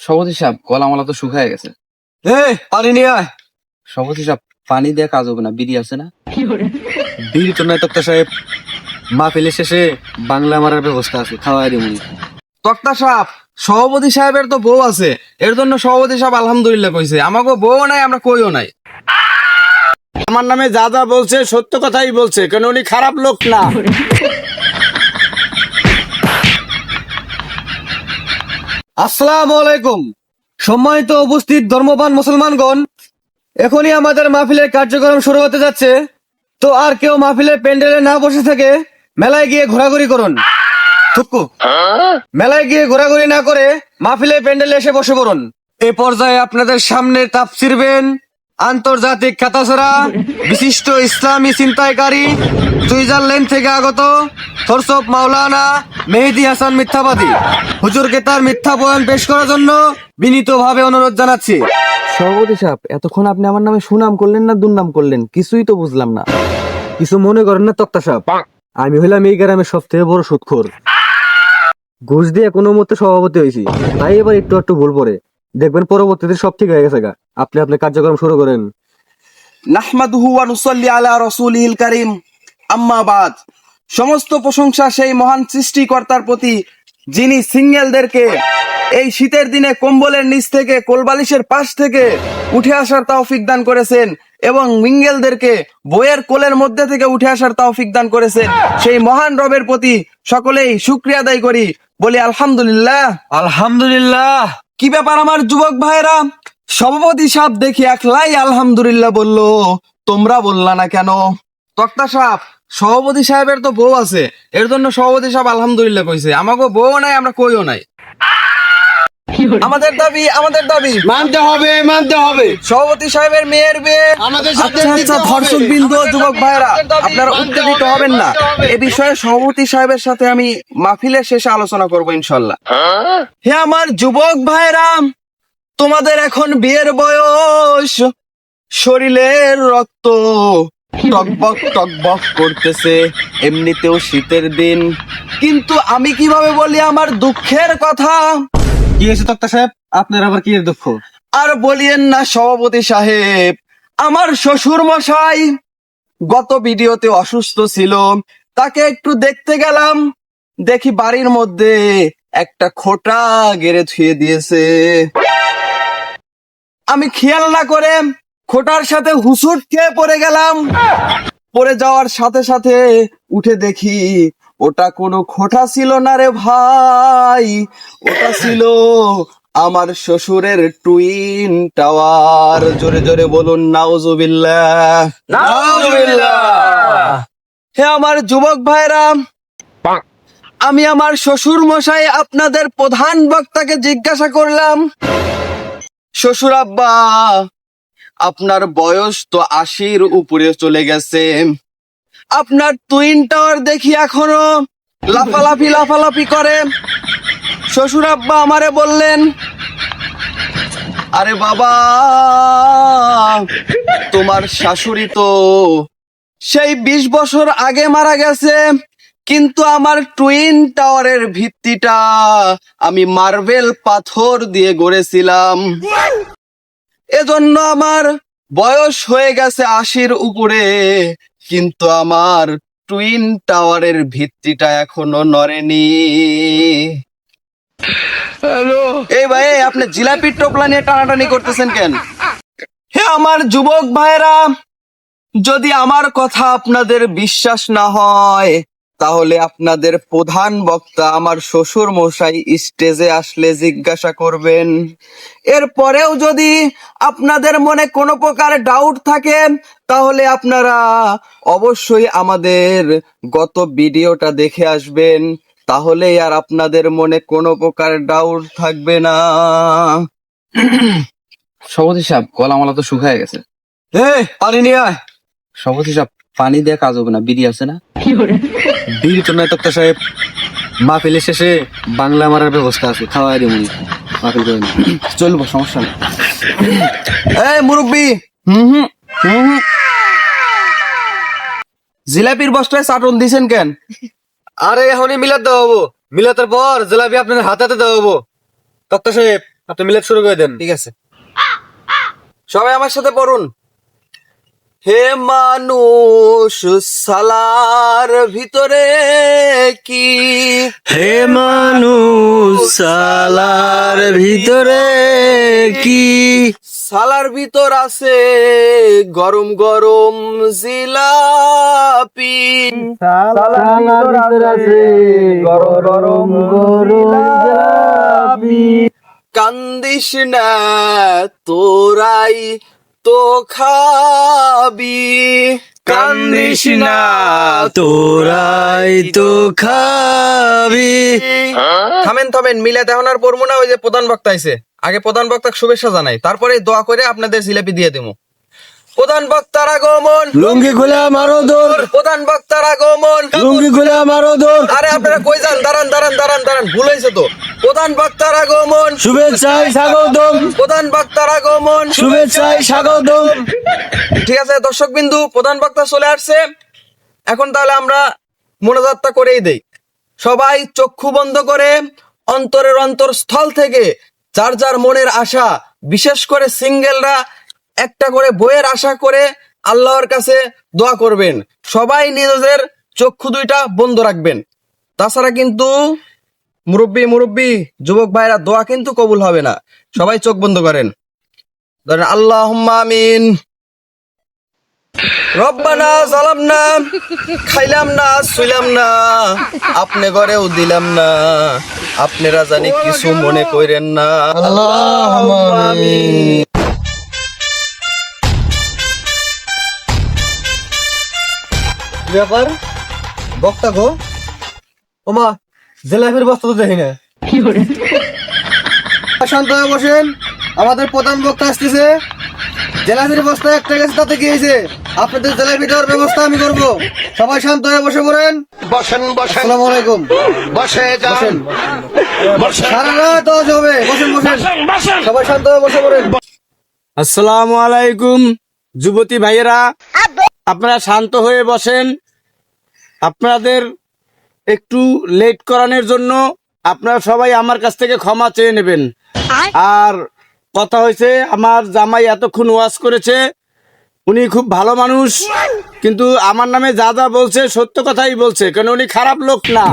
সভাপতি সাহেব, গলা মালা তো শুকায় গেছে। পানি নিয়ে আয়। সভাপতি সাহেব, পানি দিয়ে কাজ হবে না, বিড়ি আছে না? বিড়ি তো নয় তক্তা সাহেব, মাহফিলের শেষে বাংলা মারার ব্যবস্থা আছে, খাওয়াই দিব। তক্তা সাহেব, সভাপতি সাহেবের তো বউ আছে, এর জন্য সভাপতি সাহেব আলহামদুলিল্লাহ কইছে। আমাকে বউ নাই, আমরা কইও নাই। আমার নামে যা যা বলছে সত্য কথাই বলছে, কেন উনি খারাপ লোক না। আসসালামু আলাইকুম। সম্মানিত উপস্থিত ধর্মবান মুসলমানগণ, এখনই আমাদের মাহফিলের কার্যক্রম শুরু হতে যাচ্ছে। তো আর কেউ মাহফিলের প্যান্ডেলে না বসে থেকে মেলায় গিয়ে ঘোরাঘুরি করুন। থুকু। মেলায় গিয়ে ঘোরাঘুরি না করে মাহফিলের প্যান্ডেলে এসে বসে পড়ুন। এ পর্যায়ে আপনাদের সামনে তাফসিরবেন আন্তর্জাতিক খ্যাতছাড়া বিশিষ্ট ইসলামী চিন্তায়কারী সুইজারল্যান্ড থেকে আগত ফরসব মাওলানা মেহেদী হাসান মিথ্যাবাদী হুজুরকে তার মিথ্যা বয়ান পেশ করার জন্য বিনীতভাবে অনুরোধ জানাচ্ছি। সভাপতি সাহেব, এতক্ষণ আপনি আমার নামে সুনাম করলেন না দুর্নাম করলেন, কিছুই তো বুঝলাম না। কিছু মনে করেন না তক্তা সাহেব, আমি হইলাম এই গ্রামের সব থেকে বড় সুদখোর। ঘুষ দিয়ে কোনো মতে সভাপতি হয়েছি, তাই এবার একটু একটু ভুল পড়ে দেখবেন পরবর্তীতে সব ঠিক হয়ে গেছে গা। আপনি আপনার কার্যক্রম শুরু করেন। নাহমাদুহু ওয়া নুসাল্লি আলা রাসূলিহিল কারীম, আম্মা বাদ। সমস্ত প্রশংসা সেই মহান সৃষ্টিকর্তার প্রতি, যিনি সিঙ্গেলদেরকে এই শীতের দিনে কম্বলের নিচ থেকে, কোলবালিশের পাশ থেকে উঠে আসার তৌফিক দান করেছেন এবং মিঙ্গেলদেরকে বইয়ের কোলের মধ্যে থেকে উঠে আসার তৌফিক দান করেছেন। সেই মহান রবের প্রতি সকলেই শুকরিয়া আদায় করি, বলি আলহামদুলিল্লাহ। আলহামদুলিল্লাহ। কি ব্যাপার আমার যুবক ভাইরা? সভাপতি সাহেব দেখি একলাই আলহামদুলিল্লাহ বললো, তোমরা বললা না কেন? তক্তা সাহেব, সভাপতি সাহেবের তো বউ আছে, এর জন্য সভাপতি সাহেব আলহামদুলিল্লাহ কইছে। আমাকে বউ নাই, আমরা কইও নাই। আমাদের দাবি, আমাদের দাবি মানতে হবে, মানতে হবে। সভাপতি সাহেবের মেয়ের বিয়ে। আমাদের সাথে আচ্ছা দিতে আচ্ছা, হবে। ধর্ষক বিন্দু যুবক ভাইরা, আপনারা মানতে উত্তেজিত হবে, হবেন না। মানতে হবে। এ বিষয়ে সভাপতি সাহেবের সাথে আমি মাহফিলের শেষে আলোচনা করবো ইনশাল্লাহ। হে আমার যুবক ভাইরা, তোমাদের এখন বিয়ের বয়স, শরীরের রক্ত টকবক টকবক করতেছে, এমনিতেও শীতের দিন। কিন্তু আমি কিভাবে বলি আমার দুঃখের কথা? কি হয়েছে তক্তা সাহেব, আপনার আবার কি এর দুঃখ? আর বলিয়েন না সভাপতি সাহেব, আমার শ্বশুর মশাই গত ভিডিওতে অসুস্থ ছিল, তাকে একটু দেখতে গেলাম, দেখি বাড়ির মধ্যে একটা খোঁটা গেড়ে থুয়ে দিয়েছে। আমি খেয়াল না করে খোঁটার সাথে হুসুট খেয়ে পড়ে গেলাম। পড়ে যাওয়ার সাথে সাথে উঠে দেখি ওটা কোনো খোঁটা ছিল না রে ভাই, ওটা ছিল আমার শ্বশুরের টুইন টাওয়ার। জোরে জোরে বলুন নাউজুবিল্লাহ। নাউজুবিল্লাহ। হে আমার যুবক ভাইরা, আমি আমার শ্বশুর মশাই আপনাদের প্রধান বক্তাকে জিজ্ঞাসা করলাম, শ্বশুর আব্বা, আপনার বয়স তো 80-র উপরে চলে গেছে, আপনার টুইন টাওয়ার দেখি এখনো লাফালাফি লাফালাফি করে। শ্বশুর আব্বা আমারে বললেন, আরে বাবা, তোমার শাশুড়ি তো সেই 20 বছর আগে মারা গেছে, কিন্তু আমার টুইন টাওয়ারের ভিত্তিটা আমি মার্বেল পাথর দিয়ে গড়েছিলাম, এজন্য আমার বয়স হয়ে গেছে 80-র উপরে, কিন্তু আমার টুইন টাওয়ারের ভিত্তিটা এখনো নড়েনি। এই ভাই, আপনি জিলাপির টোপলা নিয়ে টানাটানি করতেছেন কেন? হে আমার যুবক ভাইরা, যদি আমার কথা আপনাদের বিশ্বাস না হয়, তাহলে আপনাদের প্রধান বক্তা আমার শ্বশুর মশাই স্টেজে আসলে জিজ্ঞাসা করবেন। এরপরেও যদি আপনাদের মনে কোনো প্রকার ডাউট থাকে, তাহলে আপনারা অবশ্যই আমাদের গত ভিডিওটা দেখে আসবেন, তাহলে আর আপনাদের মনে কোনো প্রকার ডাউট থাকবে না। সভাপতি সাহেব, গলা মালা তো শুকায় গেছে। পানি নিয়ে আয়। সভাপতি সাহেব, পানি দিয়ে কাজ হবে না, বিড়ি আছে না? বিড়ি তো নয় তক্তা সাহেব, মাহফিলের শেষে বাংলা মারার ব্যবস্থা আছে, খাওয়াই দিব। মাহফিল করেন। চলবো, সমস্যা নেই। এই মুরব্বি, জিলাপির বস্তায় চাটন দিছেন কেন? আরে এখনই মিলাদ দেওয়া হবো, মিলাতের পর জিলাপি আপনার হাতে হাতে দেওয়া হবো। ডক্টর সাহেব আপনি মিলাদ শুরু করে দেন। ঠিক আছে, সবাই আমার সাথে পড়ুন। হে মানুষ সালার ভিতরে কি, হে মানুষ সালার ভিতরে কি, সালার ভিতর আছে গরম গরম জিলাপি, সালার ভিতর আছে গরম জিলাপি। কান্দিস না তোরাই তো খাবি, কান্দিস না তোরাই তো খাবি। থামেন থামেন, মিলাদ এখন আর পড়বো না। ওই যে প্রধান বক্তা আইছে, আগে প্রধান বক্তাকে শুভেচ্ছা জানাই, তারপরে দোয়া করে আপনাদের জিলাপি দিয়ে দেবো। প্রধান বক্তার আগমন, লুঙ্গি খুলে মারো দৌড়, প্রধান বক্তার আগমন। লুঙ্গি খুলে মারো দৌড়। আরে আপনারা কই যান? দাঁড়ান দাঁড়ান দাঁড়ান দাঁড়ান, ভুল হয়েছে তো। প্রধান বক্তার আগমন, শুভেচ্ছায় স্বাগতম, প্রধান বক্তার আগমন। শুভেচ্ছায় স্বাগতম। ঠিক আছে দর্শক বিন্দু, প্রধান বক্তা চলে আসছে। এখন তাহলে আমরা মোনাজাতটা করেই দেই। সবাই চক্ষু বন্ধ করে অন্তরের অন্তরস্থল থেকে যার যার মনের আশা, বিশেষ করে সিঙ্গেলরা একটা করে বইয়ের আশা করে আল্লাহর কাছে দোয়া করবেন। সবাই নিজেদের চক্ষু দুইটা বন্ধ রাখবেন, তাছাড়া কিন্তু মুরব্বী যুবক ভাইরা দোয়া কিন্তু কবুল হবে না। সবাই চোখ বন্ধ করেন, ধরেন আল্লাহুম্মা আমিন। রব্বানা জালামনা, খাইলাম না শুইলাম না, আপনি ঘরেও দিলাম না, আপনারা জানি কিছু মনে কইরেন না। আল্লাহুম্মা আমিন। ব্যাপার বক্তা গো, ওমা জেলাফের বস্তা তো দেখি না। শান্ত হয়ে বসেন, আমাদের প্রধান বক্তা আসতেছে। জেলাফির বস্তা একটা গেছে, তাতে কি হয়েছে? আপনাদের জেলাফি দেওয়ার ব্যবস্থা আমি করব। সবাই শান্ত হয়ে বসে পড়েন। বসেন বসেন আসসালামু আলাইকুম। বসে যান। সারা রাত আওয়াজ হবে, বসেন বসেন, সবাই শান্ত হয়ে বসে পড়েন। আসসালামু আলাইকুম যুবতী ভাইয়েরা, আপনারা শান্ত হয়ে বসেন। আপনাদের একটু লেট করানোর জন্য আপনারা সবাই আমার কাছ থেকে ক্ষমা চেয়ে নেবেন। আর কথা হয়েছে, আমার জামাই এতক্ষণ ওয়াজ করেছে, উনি খুব ভালো মানুষ, কিন্তু আমার নামে যা যা বলছে সত্য কথাই বলছে, কেন উনি খারাপ লোক না।